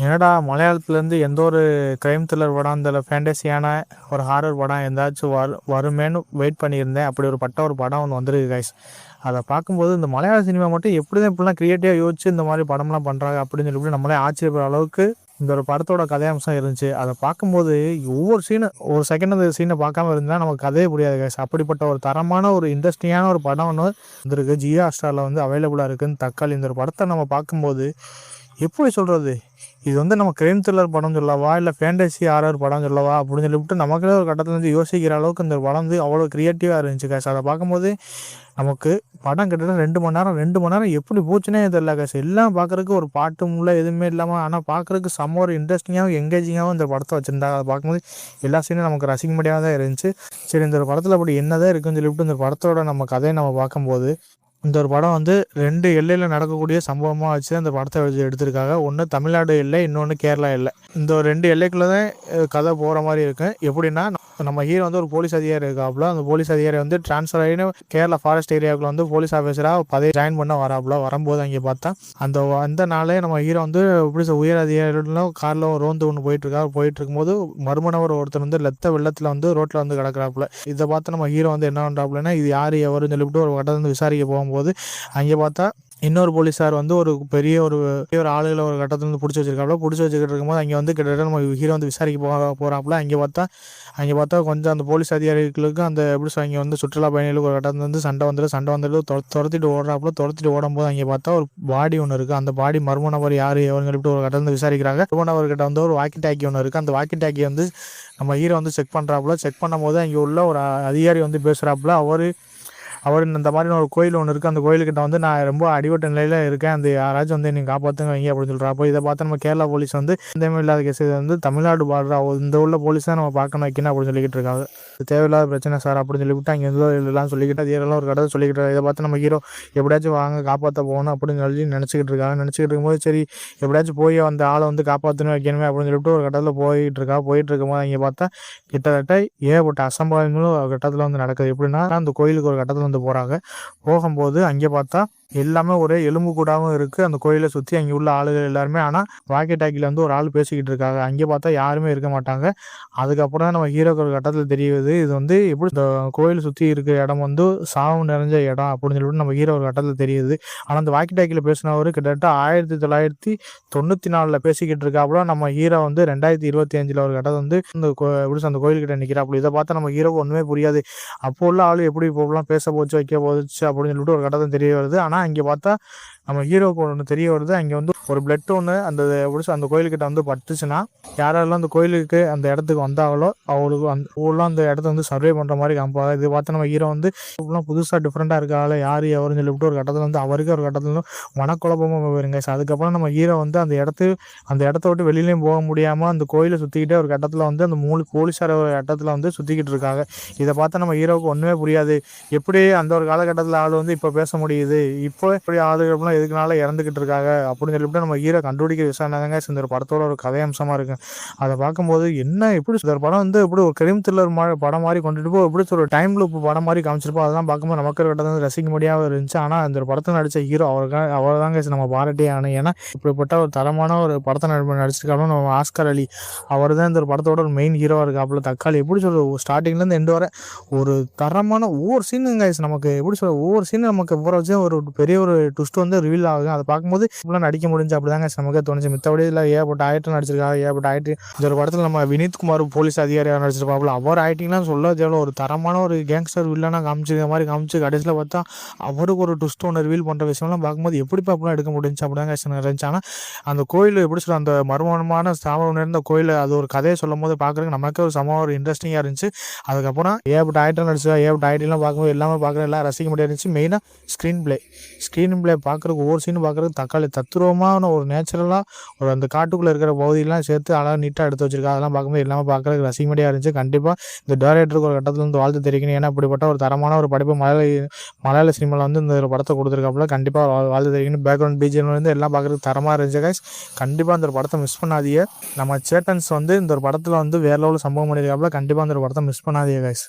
என்னடா மலையாளத்துலேருந்து எந்த ஒரு க்ரைம் த்ரில்லர் படம், இந்த ஃபேண்டஸியான ஒரு ஹாரர் படம் எந்தாச்சும் வருமேன்னு வெயிட் பண்ணியிருந்தேன். அப்படி ஒரு படம் ஒன்று வந்திருக்கு கைஸ். அதை பார்க்கும்போது இந்த மலையாள சினிமா மட்டும் எப்படி தான் இப்படிலாம் க்ரியேட்டிவாக யோசிச்சு இந்த மாதிரி படம்லாம் பண்ணுறாங்க அப்படின்னு சொல்லிட்டு நம்மளே ஆச்சரியப்படுற அளவுக்கு இந்த ஒரு படத்தோட கதையம்சம் இருந்துச்சு. அதை பார்க்கும்போது ஒவ்வொரு ஒரு செகண்ட் அந்த சீனை பார்க்காம இருந்தால் நமக்கு கதையே புரியாது கைஸ். அப்படிப்பட்ட ஒரு தரமான ஒரு இன்ட்ரெஸ்டிங்கான ஒரு படம் ஒன்று வந்திருக்கு. ஜியோ ஹாட்ஸ்டாரில் அவைலபிளாக இருக்குதுன்னு தக்காளி. இந்த ஒரு படத்தை நம்ம பார்க்கும்போது எப்படி சொல்கிறது, இது நம்ம க்ரைம் த்ரில்லர் படம் சொல்லவா இல்லை ஃபேண்டசி ஹாரர் படம் சொல்லவா அப்படின்னு சொல்லிவிட்டு நமக்கே ஒரு கட்டத்துலேருந்து யோசிக்கிற அளவுக்கு இந்த படம் அவ்வளோ க்ரியேட்டிவாக இருந்துச்சு கேஸ். அதை பார்க்கும்போது நமக்கு படம் கிட்டத்தட்ட 2 மணி நேரம் எப்படி போச்சுன்னே தெரியல கேஸ். எல்லாம் பார்க்குறதுக்கு ஒரு பாட்டும் இல்லை எதுவுமே இல்லாமல், ஆனால் பார்க்குறதுக்கு செம்ம ஒரு இன்ட்ரெஸ்டிங்காகவும் எங்கேஜிங்காகவும் இந்த படத்தை வச்சுருந்தாங்க. அதை பார்க்கும்போது எல்லா சீனும் நமக்கு ரசிக்கும்படியாக தான் இருந்துச்சு. சரி, இந்த ஒரு படத்தில் அப்படி என்னதான் இருக்குன்னு சொல்லிவிட்டு இந்த படத்தோட நம்ம கதையை நம்ம பார்க்கும்போது, இந்த ஒரு படம் 2 எல்லையில் நடக்கக்கூடிய சம்பவமாக வச்சு அந்த படத்தை எடுத்திருக்காங்க. ஒன்று தமிழ்நாடு எல்லை, இன்னொன்று கேரளா எல்லை. இந்த 2 எல்லைக்குள்ளே தான் கதை போகிற மாதிரி இருக்கும். எப்படின்னா, நம்ம ஹீரோ ஒரு போலீஸ் அதிகாரி இருக்காப்புல. அந்த போலீஸ் அதிகாரி ட்ரான்ஸ்ஃபர் ஆகி கேரளா ஃபாரஸ்ட் ஏரியாவுக்குள்ள போலீஸ் ஆஃபீஸராக பதவி ஜாயின் பண்ண வரும்போது அங்கே பார்த்தா அந்த நாளே நம்ம ஹீரோ எப்படி உயர் அதிகாரிகளும் காரில் ரோந்து ஒன்று போயிட்டு இருக்கும்போது மர்ம நபர் ஒருத்தர் லெத்த வெள்ளத்தில் ரோட்டில் கிடக்குறாப்புல. இதை பார்த்து நம்ம ஹீரோ என்ன பண்ணுறாப்புலன்னா, இது யார் எவருன்னு சொல்லிவிட்டு ஒரு கட்டத்தை விசாரிக்க போகும்போது அங்கே பார்த்தா இன்னொரு போலீஸார் ஒரு பெரிய ஒரு ஆளுகளை ஒரு கட்டத்தில் பிடிச்சி வச்சிருக்காப்புல. பிடிச்சி வச்சுக்கிட்டு இருக்கும்போது அங்கே கிட்டத்தட்ட நம்ம ஹீரோ விசாரிக்க போகிறாப்புல. அங்கே பார்த்தா கொஞ்சம் அந்த போலீஸ் அதிகாரிகளுக்கு அங்கே சுற்றுலா பயணிகளுக்கு ஒரு கட்டத்தில் சண்டை வந்துட்டு துரத்திட்டு ஓடும்போது அங்கே பார்த்தா ஒரு பாடி ஒன்று இருக்குது. அந்த பாடி மர்ம நபர் யார் எவருன்னு சொல்லிட்டு ஒரு கட்டத்தில் விசாரிக்கிறாங்க. மர்ம நபர்கிட்ட ஒரு வாக்கி டாக்கி ஒன்று இருக்குது. அந்த வாக்கி டாக்கி நம்ம ஹீரோ செக் பண்ணுறாப்புல. செக் பண்ணும்போது அங்கே உள்ள ஒரு அதிகாரி பேசுகிறாப்புல. அவர் இந்த மாதிரி ஒரு கோயில் ஒன்று இருக்குது. அந்த கோயிலுக்கிட்ட நான் ரொம்ப அடிபட்ட நிலையில் இருக்கேன், அந்த யாராச்சும் நீங்கள் காப்பாற்றுங்க வைங்க அப்படின்னு சொல்கிறப்போ, இதை பார்த்து நம்ம கேரளா போலீஸ் எந்தமே இல்லாத கேஸ் தமிழ்நாடு பார்டர் இந்த உள்ள போலீஸ் தான் நம்ம பார்க்கணும் வைக்கணும் அப்படின்னு சொல்லிக்கிட்டு இருக்காங்க. தேவையில்லாத பிரச்சனை சார் அப்படின்னு சொல்லிவிட்டு அங்கே எல்லாம் சொல்லிக்கிட்டு அது எல்லாம் ஒரு கதை சொல்லிக்கிட்டு. இதை பார்த்து நம்ம ஹீரோ எப்படியாச்சும் வாங்க காப்பாற்ற போகணும் அப்படின்னு சொல்லி நினச்சிக்கிட்டு இருக்கும்போது சரி எப்படியாச்சும் போய் அந்த ஆளை காப்பாற்றணும் வைக்கணுமே அப்படின்னு சொல்லிட்டு ஒரு கட்டத்தில் போயிட்டு இருக்கும்போது அங்கே பார்த்தா கிட்டத்தட்ட ஏகப்பட்ட அசம்பாவிதங்களும் ஒரு கட்டத்தில் நடக்குது. எப்படின்னா, அந்த கோயிலுக்கு ஒரு கட்டத்தில் போகும்போது அங்கே பார்த்தா எல்லாமே ஒரே எலும்பு கூடாவும் இருக்குது. அந்த கோயிலை சுற்றி அங்கே உள்ள ஆளுகள் எல்லாருமே. ஆனால் வாக்கி டாக்கியில் ஒரு ஆள் பேசிக்கிட்டு இருக்காங்க. அங்கே பார்த்தா யாருமே இருக்க மாட்டாங்க. அதுக்கப்புறம் தான் நம்ம ஹீரோக்கு ஒரு கட்டத்தில் தெரியுது, இது எப்படி இந்த கோயிலை சுற்றி இருக்கிற இடம் சாவு நிறைஞ்ச இடம் அப்படின்னு சொல்லிட்டு நம்ம ஹீரோ ஒரு கட்டத்தில் தெரியுது. ஆனால் அந்த வாக்கி டாக்கியில் பேசினவர் கிட்டத்தட்ட 1994 பேசிக்கிட்டு இருக்காப்புல. நம்ம ஹீரோ 2025 ஒரு கட்டத்தை எப்படி அந்த கோயில்கிட்ட நிற்கிறாப்புல. இதை பார்த்தா நம்ம ஹீரோக்கு ஒன்றுமே புரியாது. அப்போ உள்ள ஆள் எப்படி இப்போலாம் பேச போச்சு வைக்க போச்சு அப்படின்னு சொல்லிட்டு ஒரு கட்டத்தை தெரிய வருது. ஆனால் அங்கே பார்த்தா நம்ம ஹீரோக்கு ஒன்று தெரிய வருது, அங்கே ஒரு பிளட் ஒன்று அந்த கோயிலுக்கிட்ட பட்டுச்சுன்னா யாரெல்லாம் அந்த கோயிலுக்கு அந்த இடத்துக்கு வந்தாங்களோ அவங்களுக்கு அந்த இடத்த சர்வே பண்ணுற மாதிரி காமிப்பாங்க. இது பார்த்து நம்ம ஹீரோ இப்பெல்லாம் புதுசாக டிஃப்ரெண்ட்டாக இருக்கால யார் எவருன்னு சொல்லிவிட்டு ஒரு கட்டத்தில் அவருக்கு ஒரு கட்டத்தில் மனக்குழப்பமாக போயிருங்க. அதுக்கப்புறம் நம்ம ஹீரோ அந்த இடத்த விட்டு வெளியிலையும் போக முடியாமல் அந்த கோயிலை சுற்றிக்கிட்டே ஒரு கட்டத்தில் அந்த 3 போலீஸார் ஒரு இடத்துல சுற்றிக்கிட்டு இருக்காங்க. இதை பார்த்தா நம்ம ஹீரோவுக்கு ஒன்றுமே புரியாது. எப்படி அந்த ஒரு காலகட்டத்தில் ஆள் இப்போ பேச முடியுது, இப்போ இப்படி ஆளுகள்லாம் எதுக்குனால இறந்துக்கிட்டு இருக்காங்க அப்படின்னு சொல்லிவிட்டு நம்ம ஹீரோ கண்டுபிடிக்கிற விஷயம் தாங்க இந்த ஒரு படத்தோட ஒரு கதையம்சமாக இருக்குது. அதை பார்க்கும்போது எப்படி இந்த ஒரு படம் எப்படி ஒரு க்ரைம் த்ரில்லர் படம் மாதிரி கொண்டுட்டு போய் எப்படி ஒரு டைம் லூப் படம் மாதிரி காமிச்சிருப்போம். அதெல்லாம் பார்க்கும்போது நமக்கு ஒரு கட்டத்தில் ரசிக்க முடியாமல் இருந்துச்சு. ஆனால் அந்த ஒரு படத்தை நடித்த ஹீரோ அவர் தாங்க நம்ம பாராட்டே ஆகணும். ஏன்னா இப்படிப்பட்ட ஒரு தரமான ஒரு படத்தை நடிச்சிருக்காலும் நம்ம ஆஸ்கர் அலி அவர் தான் இந்த ஒரு படத்தோட ஒரு மெயின் ஹீரோவாக இருக்காப்புல. தக்காளி எப்படி ஸ்டார்டிங்லேருந்து எண்டு வர ஒரு தரமான ஒவ்வொரு சீனுங்க நமக்கு எப்படி ஒவ்வொரு சீனும் நமக்கு ஒரு பெரிய ஒரு ட்விஸ்ட் ரிவீல் ஆகும். அதை பார்க்கும்போது இப்படிலாம் நடிக்க முடிஞ்சு அப்படிதாங்க நமக்கு தோணுச்சு. மித்தபடி இல்லை ஏகப்பட்ட ஆக்டர் நடிச்சிருக்காங்க, ஏகப்பட்ட ஆக்டர். இந்த ஒரு படத்தில் நம்ம வினீத் குமார் போலீஸ் அதிகாரியாக நடிச்சிருப்பாப்புல. அவர் ஆக்டிங்லாம் சொல்ல தேவை ஒரு தரமான ஒரு கேங்ஸ்டர் வில்லனாக காமிச்சிருக்க மாதிரி காமிச்சு கடைசியில் பார்த்தா அவருக்கு ஒரு ட்விஸ்ட் ஒன்று ரிவீல் பண்ணுற விஷயம்லாம் பார்க்கும்போது எப்படிப்பா அப்படிலாம் எடுக்க முடிஞ்சு அப்படிதாங்க இருந்துச்சு. ஆனால் அந்த கோயில் எப்படி அந்த மர்மமான ஸ்தாபனம் இருந்த கோயில் அது ஒரு கதையை சொல்லும் போது பார்க்குறதுக்கு நமக்கே ஒரு இன்ட்ரெஸ்டிங்காக இருந்துச்சு. அதுக்கப்புறம் ஏகப்பட்ட ஆக்டர் நடிச்சா ஏகப்பட்ட ஆக்டிங்லாம் பார்க்கும்போது எல்லாமே எல்லாம் ரசிக்க முடியாது இருந்துச்சு. மெயினாக ஸ்க்ரீன் பிளே பார்க்குறதுக்கு ஒவ்வொரு சீனும் பார்க்குறதுக்கு தக்காளி தத்துரூபமான ஒரு நேச்சுரலாக ஒரு அந்த காட்டுக்குள்ளே இருக்கிற பகுதியெல்லாம் சேர்த்து அழகாக நீட்டாக எடுத்து வச்சிருக்காங்க. அதெல்லாம் பார்க்கும்போது எல்லாமே பார்க்குறதுக்கு ரசிக்கமடியாக இருந்துச்சு. கண்டிப்பாக இந்த டைரக்டருக்கு ஒரு கட்டத்தில் வாழ்த்து தெரிவிக்கணும். ஏன்னா இப்படிப்பட்ட ஒரு தரமான ஒரு படைப்பு மலையாள சினிமாவில் இந்த ஒரு படத்தை கொடுத்துருக்காப்புல. கண்டிப்பாக வாழ்த்து தெரிவிக்கணும். பேக்ரவுண்ட் பிஜிஎம் எல்லாம் பார்க்குறதுக்கு தரமாக இருந்துச்சு கைஸ். கண்டிப்பாக அந்த ஒரு படத்தை மிஸ் பண்ணாதீங்க. நம்ம சேட்டன்ஸ் இந்த ஒரு படத்தில் வேற லெவலில் சம்பவம் பண்ணியிருக்காப்புல. கண்டிப்பாக அந்த ஒரு படத்தை மிஸ் பண்ணாதீங்க கைஸ்.